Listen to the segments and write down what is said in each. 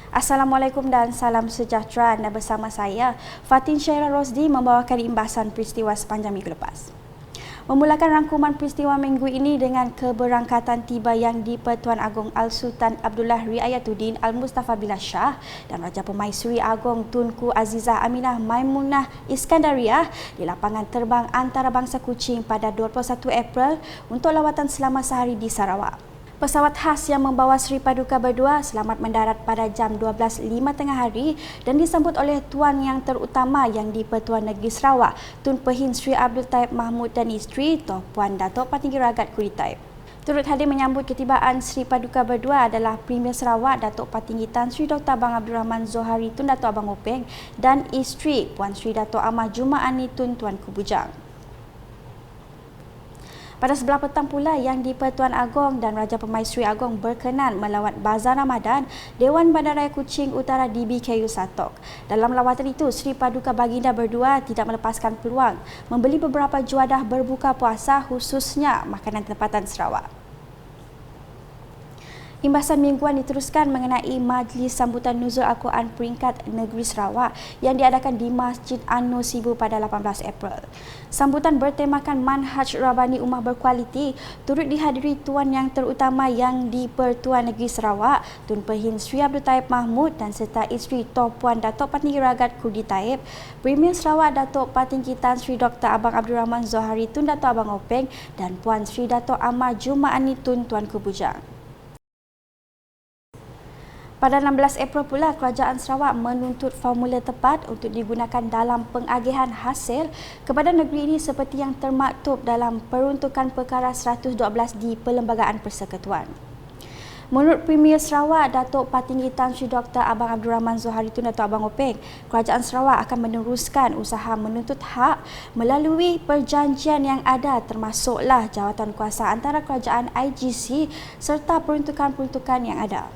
Assalamualaikum dan salam sejahtera. Anda bersama saya, Fatin Syairah Rosdi, membawakan imbasan peristiwa sepanjang minggu lepas. Memulakan rangkuman peristiwa minggu ini dengan keberangkatan tiba yang di-Pertuan Agong Al-Sultan Abdullah Riayatuddin Al-Mustafa Billah Shah dan Raja Pemaisuri Agong Tunku Azizah Aminah Maimunah Iskandariah di lapangan terbang antarabangsa Kuching pada 21 April untuk lawatan selama sehari di Sarawak. Pesawat khas yang membawa Sri Paduka Berdua selamat mendarat pada jam 12.05 tengah hari dan disambut oleh Tuan Yang Terutama yang di-Pertuan Negeri Sarawak, Tun Pehin Sri Abdul Taib Mahmud dan isteri, Tuan Puan Datuk Patinggi Ragat Kudi Taib. Turut hadir menyambut ketibaan Sri Paduka Berdua adalah Premier Sarawak Datuk Patinggi Tan Sri Dr. Abang Abdul Rahman Zohari Tun Datuk Abang Openg dan isteri Puan Sri Datuk Amah Jumaani Tun Tuanku Bujang. Pada sebelah petang pula, Yang di-Pertuan Agong dan Raja Pemaisuri Agong berkenan melawat Bazar Ramadan Dewan Bandaraya Kuching Utara DBKU Satok. Dalam lawatan itu, Sri Paduka Baginda Berdua tidak melepaskan peluang membeli beberapa juadah berbuka puasa khususnya makanan tempatan Sarawak. Imbasan mingguan diteruskan mengenai Majlis Sambutan Nuzul Al-Quran Peringkat Negeri Sarawak yang diadakan di Masjid An-Nur Sibu pada 18 April. Sambutan bertemakan Manhaj Rabbani Ummah Berkualiti turut dihadiri Tuan Yang Terutama yang di-Pertuan Negeri Sarawak, Tun Pehin Sri Abdul Taib Mahmud dan serta isteri Tuan Puan Datuk Patinggi Ragat Kudi Taib, Premier Sarawak Datuk Patinggi Tan Sri Dr. Abang Abdul Rahman Zohari Tun Datuk Abang Openg dan Puan Sri Datuk Amah Jumaani Tun Tuanku Bujang. Pada 16 April pula, Kerajaan Sarawak menuntut formula tepat untuk digunakan dalam pengagihan hasil kepada negeri ini seperti yang termaktub dalam Peruntukan Perkara 112 di Perlembagaan Persekutuan. Menurut Premier Sarawak, Datuk Patinggi Tan Sri Dr. Abang Abdul Rahman Zohari Tun Datuk Abang Openg, Kerajaan Sarawak akan meneruskan usaha menuntut hak melalui perjanjian yang ada termasuklah jawatan kuasa antara Kerajaan IGC serta peruntukan-peruntukan yang ada.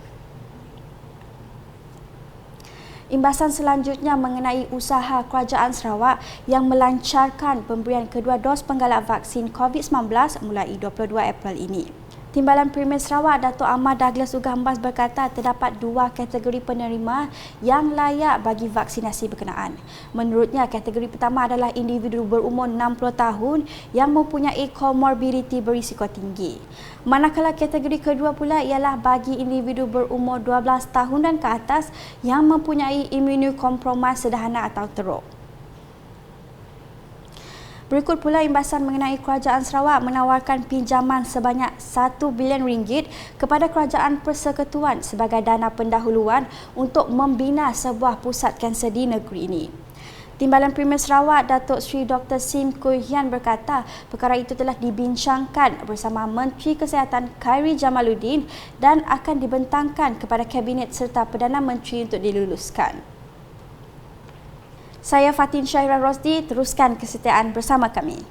Imbasan selanjutnya mengenai usaha Kerajaan Sarawak yang melancarkan pemberian kedua dos penggalak vaksin COVID-19 mulai 22 April ini. Timbalan Premier Sarawak Datuk Ahmad Douglas Ugambas berkata terdapat dua kategori penerima yang layak bagi vaksinasi berkenaan. Menurutnya, kategori pertama adalah individu berumur 60 tahun yang mempunyai komorbiditi berisiko tinggi. Manakala kategori kedua pula ialah bagi individu berumur 12 tahun dan ke atas yang mempunyai imunokompromis sederhana atau teruk. Berikut pula imbasan mengenai Kerajaan Sarawak menawarkan pinjaman sebanyak RM1 bilion kepada Kerajaan Persekutuan sebagai dana pendahuluan untuk membina sebuah pusat kanser di negeri ini. Timbalan Premier Sarawak Datuk Sri Dr. Sim Koi Hian berkata perkara itu telah dibincangkan bersama Menteri Kesihatan Khairi Jamaluddin dan akan dibentangkan kepada Kabinet serta Perdana Menteri untuk diluluskan. Saya Fatin Syairah Rosdi, teruskan kesetiaan bersama kami.